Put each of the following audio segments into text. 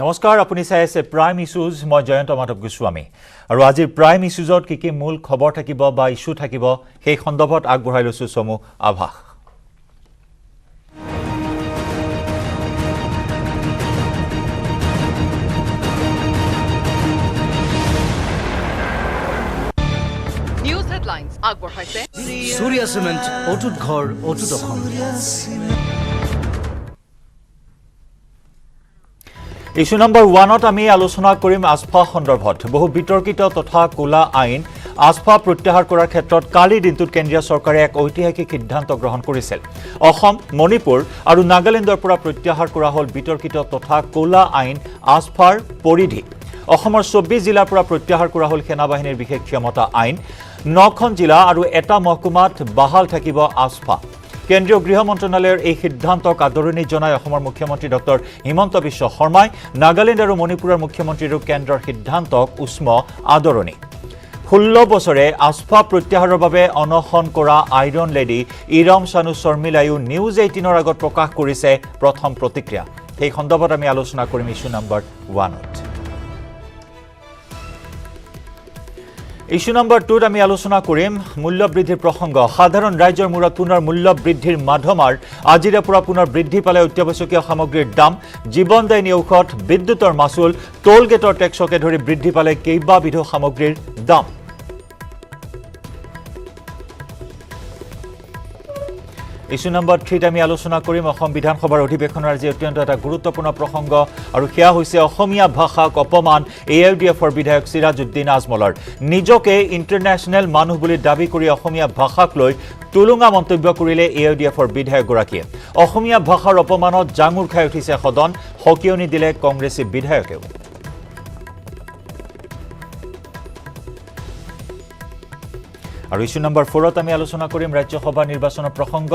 নমস্কাৰ আপুনি চাই আছে প্ৰাইম ইস্যুজ মই জয়ন্ত মাধৱ গোস্বামী আৰু আজিৰ প্ৰাইম ইস্যুজত কি মূল খবৰ থাকিব বা ইস্যু থাকিব সেই সন্দৰ্ভত আগবঢ়াই লৈছো সমু আভাস নিউজ হেডলাইনস আগবঢ়াইছে সূৰ্য সিমেন্ট অটুট ঘৰ অটুট অসম ইস্যু নম্বৰ 1ত আমি আলোচনা কৰিম AFSPA সন্দৰ্ভত বহু বিতৰ্কিত তথা কোলা আইন AFSPA প্ৰত্যাহাৰ কৰাৰ ক্ষেত্ৰত কালি দিনটোত কেন্দ্ৰীয় চৰকাৰে এক ঐতিহাসিক সিদ্ধান্ত গ্ৰহণ কৰিছিল অসম মণিপুৰ আৰু নাগালেণ্ডৰ পৰা প্ৰত্যাহাৰ কৰা হ'ল বিতৰ্কিত তথা কোলা আইন AFSPAৰ পৰিধি অসমৰ 24 জিলাৰ পৰা প্ৰত্যাহাৰ কৰা হ'ল সেনাবাহিনীৰ বিশেষ ক্ষমতা আইন 9খন জিলা আৰু এটা মহকুমাত বাহাল থাকিব AFSPA কেন্দ্ৰীয় গৃহ মন্ত্ৰালয়ৰ এই সিদ্ধান্তক আদৰণি জনাই অসমৰ মুখ্যমন্ত্ৰী ডক্টৰ হিমন্ত বিশ্ব শৰ্মাই নাগালেণ্ড আৰু মণিপুৰৰ মুখ্যমন্ত্ৰীৰ কেন্দ্ৰৰ সিদ্ধান্তক উষ্ম আদৰণি 16 বছৰে AFSPA প্ৰত্যাহাৰৰ বাবে অনশন কৰা আইৰন লেডি ইৰম চানু শৰ্মিলায়ু নিউজ 18ৰ আগত প্ৰকাশ কৰিছে প্ৰথম প্ৰতিক্ৰিয়া এই সন্দৰ্ভত আমি আলোচনা কৰিম ইস্যু নম্বৰ 1ত ইস্যু নম্বৰ 2ত আমি আলোচনা কৰিম মূল্য বৃদ্ধিৰ প্ৰসংগ সাধাৰণ ৰাজ্যৰ মূৰত পুনৰ মূল্য বৃদ্ধিৰ মাধমাৰ আজিৰে পৰা পুনৰ বৃদ্ধি পালে অত্যাৱশ্যকীয় সামগ্ৰীৰ দাম জীৱনদায়িনী ঔষধ বিদ্যুতৰ মাচুল টোল গেটৰ টেক্সকে ধৰি বৃদ্ধি পালে কেইবাবিধ সামগ্ৰীৰ দাম ইস্যু নম্বৰ 3ত আমি আলোচনা কৰিম অসম বিধানসভাৰ অধিৱেশনৰ আজি অত্যন্ত এটা গুৰুত্বপূৰ্ণ প্ৰসংগ আৰু সেয়া হৈছে অসমীয়া ভাষাক অপমান AIUDFৰ বিধায়ক সিৰাজউদ্দিন আজমলৰ নিজকে ইণ্টাৰনেশ্যনেল মানুহ বুলি দাবী কৰি অসমীয়া ভাষাক লৈ তুলুঙা মন্তব্য কৰিলে AIUDFৰ বিধায়কগৰাকীয়ে অসমীয়া ভাষাৰ অপমানত জাঙুৰ খাই উঠিছে সদন হকিয়নি দিলে কংগ্ৰেছী বিধায়কেও আৰু ইস্যু নম্বৰ 4ত আমি আলোচনা কৰিম ৰাজ্যসভা নিৰ্বাচনৰ প্ৰসংগ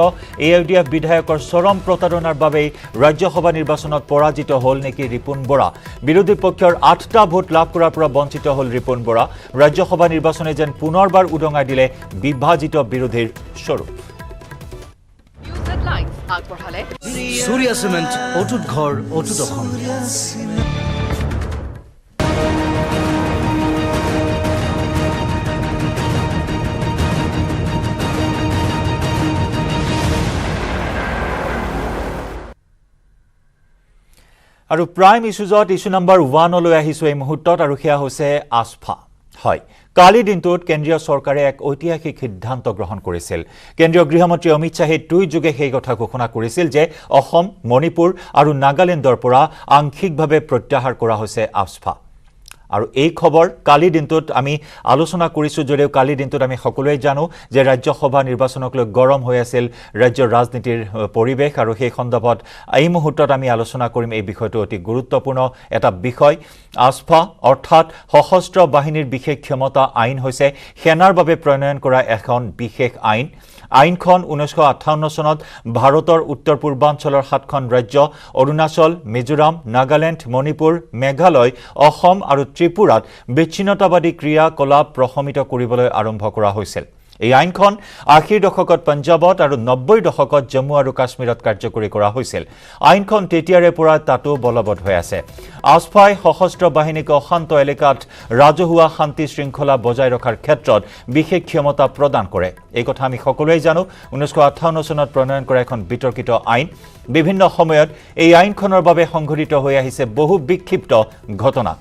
AIUDF বিধায়কৰ চৰম প্ৰতাৰণাৰ বাবে ৰাজ্যসভা নিৰ্বাচনত পৰাজিত হ'ল নেকি ৰিপুন বৰা বিৰোধী পক্ষৰ 8টা ভোট লাভ কৰাৰ পৰা বঞ্চিত হ'ল ৰিপুন বৰা ৰাজ্যসভা নিৰ্বাচনে যেন পুনৰবাৰ উদঙাই দিলে বিভাজিত বিৰোধীৰ স্বৰূপ নিউজ হেডলাইনস আগবঢ়ালে সূৰ্য সিমেন্ট অটুট ঘৰ অটুট অসম আৰু প্ৰাইম ইস্যুজত ইস্যু নম্বৰ 1লৈ আহিছো এই মুহূৰ্তত আৰু সেয়া হৈছে AFSPA হয় কালি দিনটোত কেন্দ্ৰীয় চৰকাৰে এক ঐতিহাসিক সিদ্ধান্ত গ্ৰহণ কৰিছিল কেন্দ্ৰীয় গৃহমন্ত্ৰী অমিত শাহে টুইট যোগে সেই কথা ঘোষণা কৰিছিল যে অসম মণিপুৰ আৰু নাগালেণ্ডৰ পৰা আংশিকভাৱে প্ৰত্যাহাৰ কৰা হৈছে AFSPA আৰু এই খবৰ কালি দিনটোত আমি আলোচনা কৰিছো যদিও কালি দিনটোত আমি সকলোৱে জানো যে ৰাজ্যসভা নিৰ্বাচনক লৈ গৰম হৈ আছিল ৰাজ্যৰ ৰাজনীতিৰ পৰিৱেশ আৰু সেই সন্দৰ্ভত এই মুহূৰ্তত আমি আলোচনা কৰিম এই বিষয়টো অতি গুৰুত্বপূৰ্ণ এটা বিষয় AFSPA অৰ্থাৎ সশস্ত্ৰ বাহিনীৰ বিশেষ ক্ষমতা আইন হৈছে সেনাৰ বাবে প্ৰণয়ন কৰা এখন বিশেষ আইন আইনখন 1958 চনত ভাৰতৰ উত্তৰ পূৰ্বাঞ্চলৰ 7খন ৰাজ্য অৰুণাচল মিজোৰাম নাগালেণ্ড মণিপুৰ মেঘালয় অসম আৰু ত্ৰিপুৰাত বিচ্ছিন্নতাবাদী ক্ৰিয়াকলাপ প্ৰশমিত কৰিবলৈ আৰম্ভ কৰা হৈছিল এই আইনখন 80 দশকত পঞ্জাবত আৰু 90 দশকত জম্মু আৰু কাশ্মীৰত কাৰ্যকৰী কৰা হৈছিল আইনখন তেতিয়াৰে পৰা তাতো বলবৎ হৈ আছে AFSPAই সশস্ত্ৰ বাহিনীক অশান্ত এলেকাত ৰাজহুৱা শান্তি শৃংখলা বজাই ৰখাৰ ক্ষেত্ৰত বিশেষ ক্ষমতা প্ৰদান কৰে এই কথা আমি সকলোৱে জানো 1958 চনত প্ৰণয়ন কৰা এখন বিতৰ্কিত আইন বিভিন্ন সময়ত এই আইনখনৰ বাবে সংঘটিত হৈ আহিছে বহু বিক্ষিপ্ত ঘটনা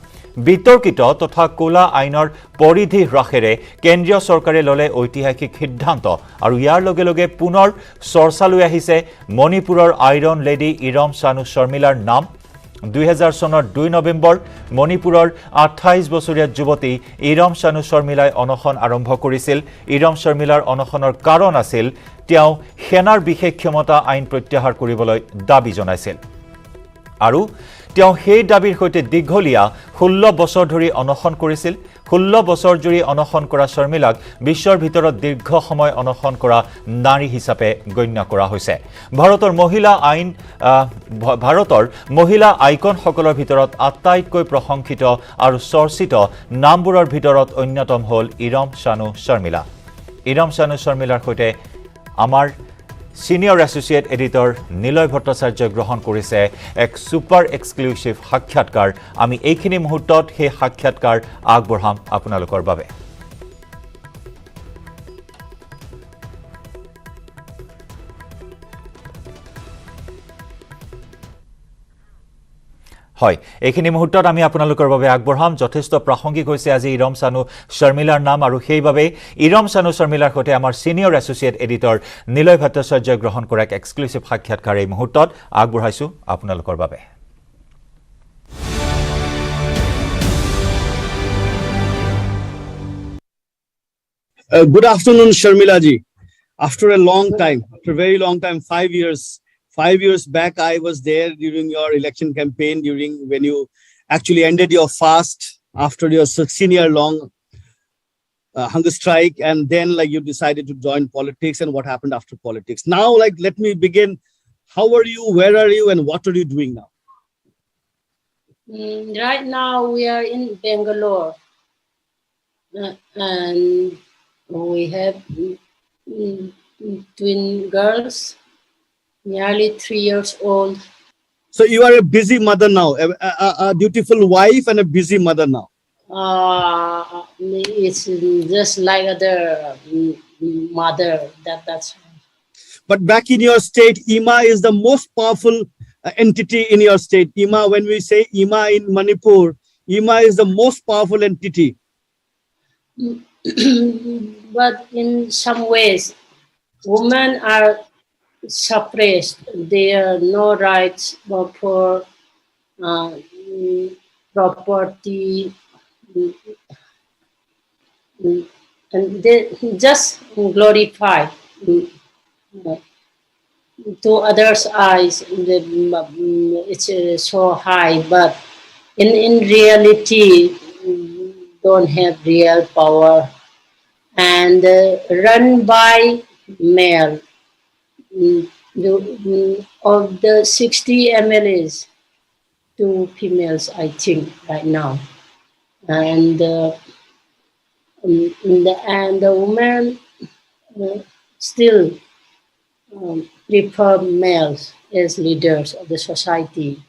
বিতৰ্কিত তথা কোলা আইনৰ পৰিধি হ্ৰাসেৰে কেন্দ্ৰীয় চৰকাৰে ললে ঐতিহাসিক সিদ্ধান্ত আৰু ইয়াৰ লগে লগে পুনৰ চৰ্চালৈ আহিছে মণিপুৰৰ আইৰন লেডি ইৰম চানু শৰ্মিলাৰ নাম 2000 চনৰ 2 নৱেম্বৰ মণিপুৰৰ 28 বছৰীয়া যুৱতী ইৰম চানু শৰ্মিলাই অনশন আৰম্ভ কৰিছিল ইৰম শৰ্মিলাৰ অনশনৰ কাৰণ আছিল তেওঁ সেনাৰ বিশেষ ক্ষমতা আইন প্ৰত্যাহাৰ কৰিবলৈ দাবী জনাইছিল আৰু তেওঁ সেই দাবীৰ সৈতে দীঘলীয়া 16 বছৰ ধৰি অনশন কৰিছিল 16 বছৰ জুৰি অনশন কৰা শৰ্মিলাক বিশ্বৰ ভিতৰত দীৰ্ঘ সময় অনশন কৰা নাৰী হিচাপে গণ্য কৰা হৈছে ভাৰতৰ মহিলা আইকনসকলৰ ভিতৰত আটাইতকৈ প্ৰশংসিত আৰু চৰ্চিত নামবোৰৰ ভিতৰত অন্যতম হ'ল ইৰম চানু শৰ্মিলা ইৰম চানু শৰ্মিলাৰ সৈতে আমাৰ Senior Associate Editor Niloy Bhattacharya গ্ৰহণ কৰিছে এক সুপাৰ এক্সক্লুসিভ সাক্ষাৎকাৰ আমি এইখিনি মুহূৰ্তত হে সাক্ষাৎকাৰ আগবঢ়াম আপোনালোকৰ বাবে হয় এইখিনি মুহূৰ্তত আমি আপোনালোকৰ বাবে আগবঢ়াম যথেষ্ট প্ৰাসংগিক হৈছে আজি ইৰম সানু শৰ্মিলাৰ নাম আৰু সেইভাবে ইৰম সানু শৰ্মিলাৰ সৈতে আমাৰ senior associate editor Niloy Bhattacharya গ্ৰহণ কৰা এক এক্সক্লুসিভ সাক্ষাৎকাৰ এই মুহূৰ্তত আগবঢ়াইছো আপোনালোকৰ বাবে Good afternoon, Sharmila ji. After a long time, after a very long time, 5 years. 5 years back, I was there during your election campaign, during when you actually ended your fast after your senior long hunger strike, and then like you decided to join politics. And what happened after politics? Now, like let me begin. How are you? Where are you? And what are you doing now? Right now, we are in Bangalore, and we have twin girls. Nearly 3 years old. So you are a busy mother now, a dutiful wife and a busy mother now. It's just like other mother. That's. But back in your state, IMA is the most powerful entity in your state. IMA, when we say IMA in Manipur, IMA is the most powerful entity. But in some ways, women are suppressed. There are no rights for property, and they just glorified to others' eyes. It's so high, but in reality, don't have real power and run by male. Of the 60 MLAs, 2 females, I think, right now, and the women still prefer males as leaders of the society.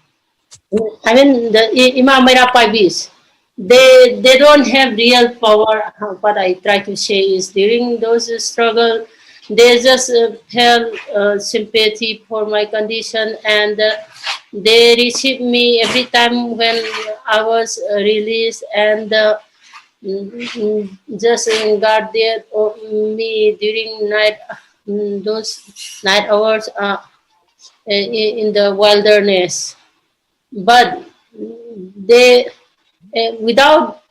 I mean, the Imam Paibis, they don't have real power. What I try to say is during those struggle, they just felt sympathy for my condition, and they received me every time when I was released, and just guarded me during those night hours in the wilderness. But they, without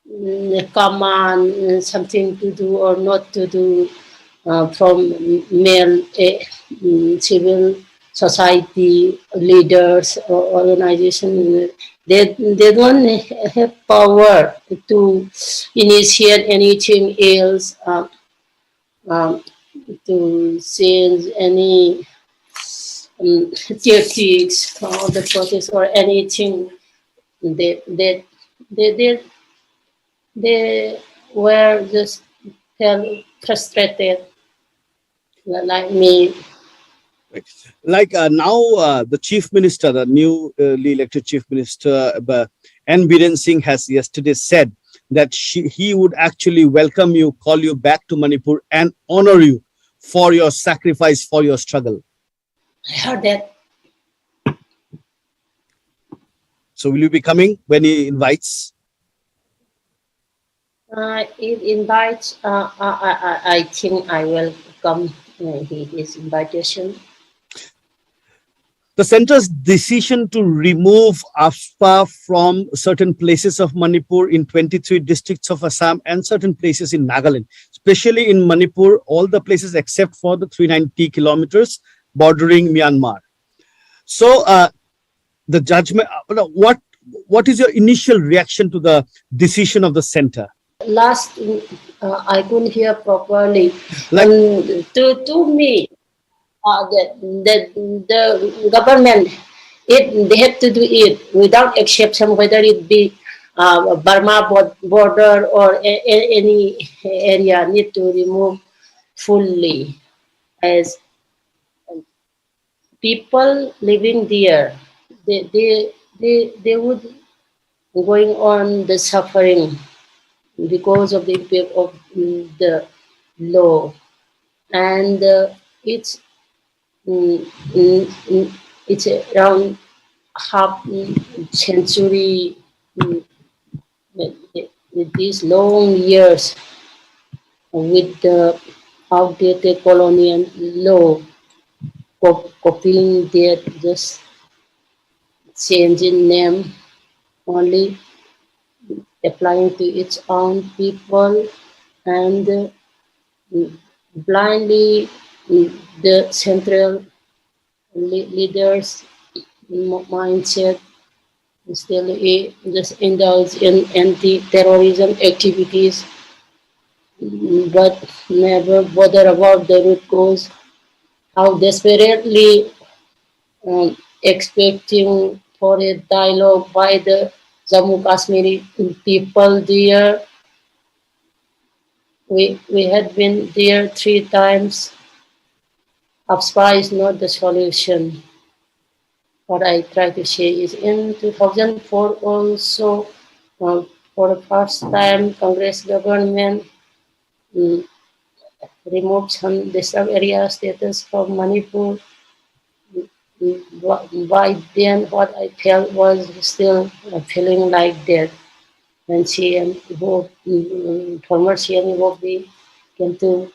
the command, something to do or not to do from male civil society leaders or organization, they don't have power to initiate anything else, to change any tactics or the process or anything. They were just frustrated, like me. Like now, the chief minister, the newly elected chief minister, N. Biren Singh, has yesterday said that he would actually welcome you, call you back to Manipur, and honor you for your sacrifice, for your struggle. I heard that. So will you be coming when he invites? It invites. I think I will come. His invitation. The center's decision to remove AFSPA from certain places of Manipur in 23 districts of Assam and certain places in Nagaland, especially in Manipur, all the places except for the 390 kilometers bordering Myanmar. So the judgment, what is your initial reaction to the decision of the center? Last, I couldn't hear properly. To me, the government, they have to do it without exception, whether it be Burma border or any area need to remove fully, as people living there, they would going on the suffering because of the impact of the law, and it's it's around half century with these long years with the outdated colonial law, copying that just changing name only, applying to its own people, and blindly the central leaders mindset still just indulge in anti-terrorism activities, but never bother about the root cause. How desperately expecting for a dialogue by the Jammu Kashmiri people there. We had been there 3 times. AFSPA is not the solution. What I try to say is in 2004 also, for the first time, Congress government removed some disturbed area status from Manipur. By then, what I felt was still feeling like that. When former CM Govt came to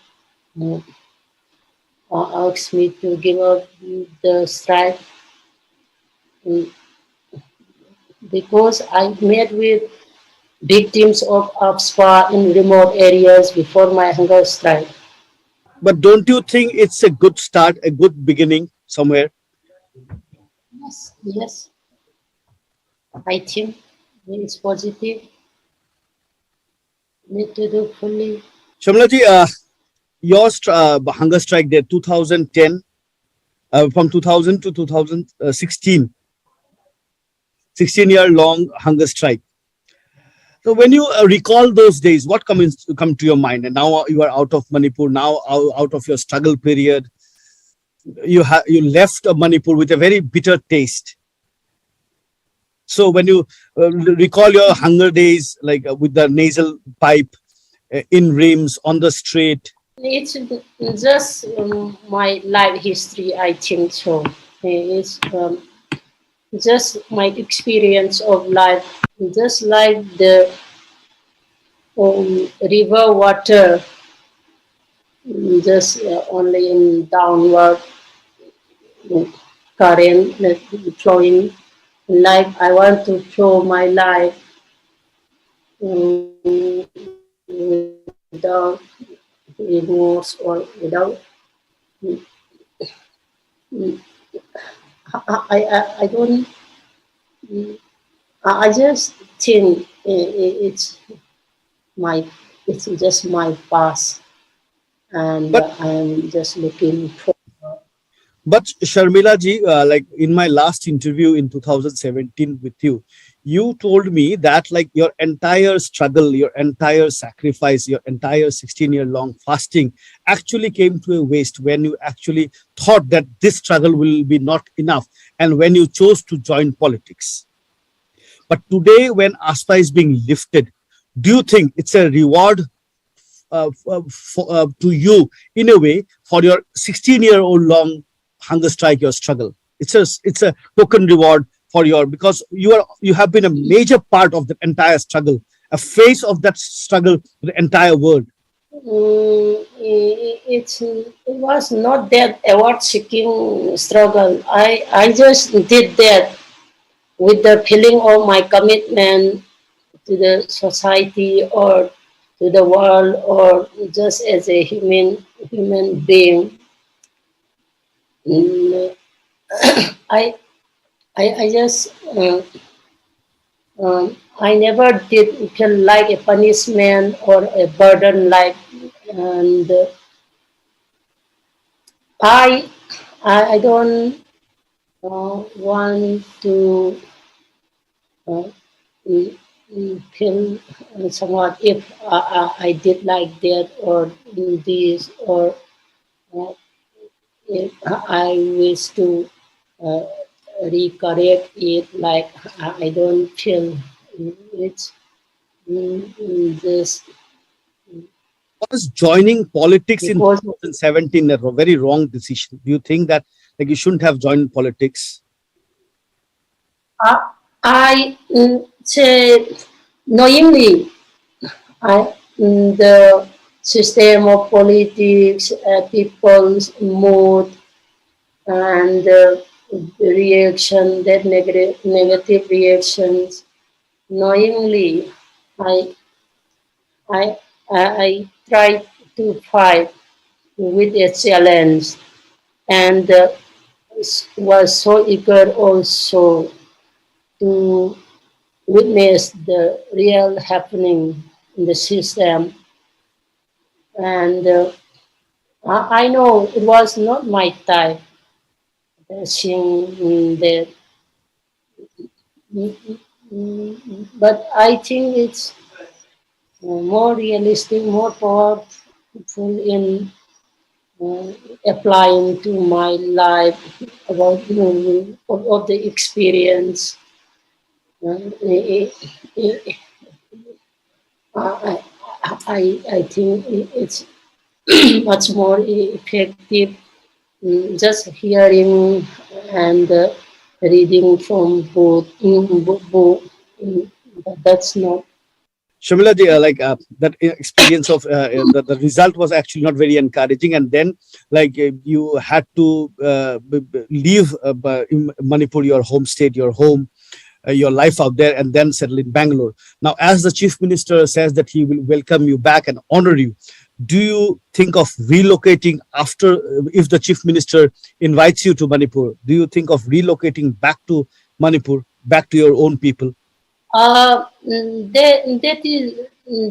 ask me to give up the strike, because I met with victims of AFSPA in remote areas before my hunger strike. But don't you think it's a good start, a good beginning somewhere? Yes. I think it's positive. Need to do fully. Shamlaji, your hunger strike there, 2010, from 2000 to 2016, 16-year long hunger strike. So when you recall those days, what come to your mind? And now you are out of Manipur, now out of your struggle period. You left Manipur with a very bitter taste. So when you recall your hunger days, like with the nasal pipe in rims on the street. It's just my life history, I think so. It's just my experience of life, just like the river water, just only in downward current flowing. Like I want to show my life without remorse or without. I don't. I just think it's just my past, and I'm just looking for. But Sharmila ji, like in my last interview in 2017 with you, you told me that like your entire struggle, your entire sacrifice, your entire 16-year long fasting actually came to a waste when you actually thought that this struggle will be not enough, and when you chose to join politics. But today, when AFSPA is being lifted, do you think it's a reward to you in a way for your 16-year-old long hunger strike, your struggle? It's a token reward for because you have been a major part of the entire struggle, a face of that struggle to the entire world. It was not that award-seeking struggle. I just did that with the feeling of my commitment to the society or to the world, or just as a human being. I just I never did feel like a punishment or a burden, like, and I don't want to feel somewhat if I did like that or this, or if I wish to recorrect it, like I don't feel it's this. Was joining politics in Because- 2017 a very wrong decision? Do you think that like you shouldn't have joined politics? I say knowingly, the system of politics, people's mood, and reaction, that negative reactions. Knowingly, I tried to fight with a challenge, and was so eager also to witness the real happening in the system. And I know it was not my type, seeing that. But I think it's more realistic, more powerful in applying to my life about of the experience. I think it's much more effective just hearing and reading from book. That's not. Shamila ji, that experience of the result was actually not very encouraging, and then you had to leave Manipur, your home state, your home, your life out there, and then settle in Bangalore. Now, as the Chief Minister says that he will welcome you back and honor you, do you think of relocating after, if the Chief Minister invites you to Manipur, do you think of relocating back to Manipur, back to your own people? That is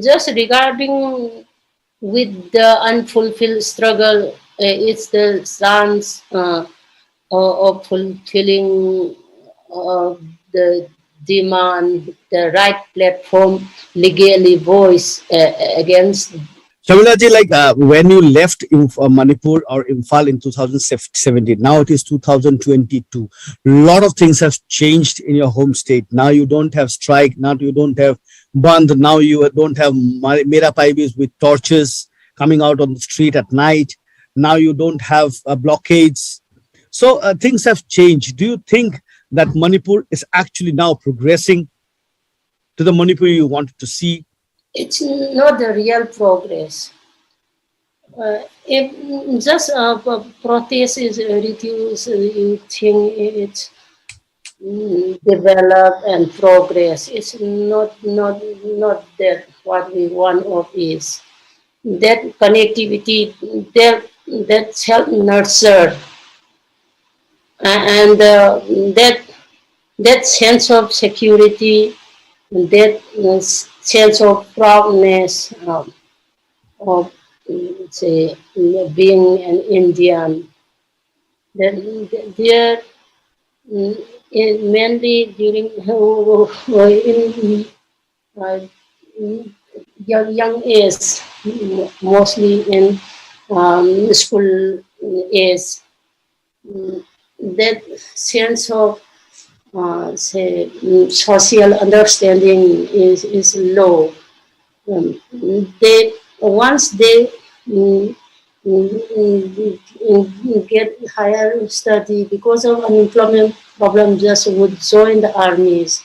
just regarding with the unfulfilled struggle. It's the chance of fulfilling the demand, the right platform, legally voice against. Shamila ji, when you left Manipur or Imphal in 2017, now it is 2022. A lot of things have changed in your home state. Now you don't have strike. Now you don't have bandh. Now you don't have Mera Paibis with torches coming out on the street at night. Now you don't have blockades. So things have changed. Do you think that Manipur is actually now progressing to the Manipur you wanted to see? It's not the real progress. If just protest is reduced, you think it's develop and progress. It's not that what we want of is. That connectivity, that self-nurture, and that sense of security, that sense of proudness of say being an Indian. Then there mainly during young age, mostly in school age, that sense of say social understanding is low. Once they get higher study, because of unemployment problem, just would join the armies.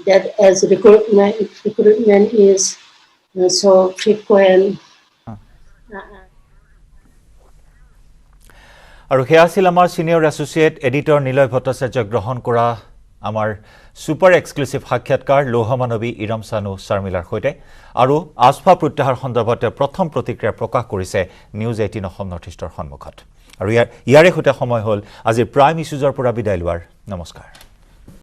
That as recruitment is so frequent. আৰু হেয়া আছিল আমাৰ senior associate editor Niloy Bhattacharya গ্ৰহণ কৰা আমাৰ super exclusive সাক্ষাৎকাৰ লৌহমানৱী ইৰম সানু শৰ্মিলাৰ সৈতে আৰু আস্ফা প্ৰত্যাহাৰ সন্দৰ্ভত প্ৰথম প্ৰতিক্ৰিয়া প্ৰকাশ কৰিছে নিউজ 18 অসম নৰ্থ ইষ্টৰ সন্মুখত আৰু ইয়াৰে সৈতে সময় হ'ল আজি প্ৰাইম ইছ্যুজৰ পৰা বিদায় লোৱাৰ নমস্কাৰ।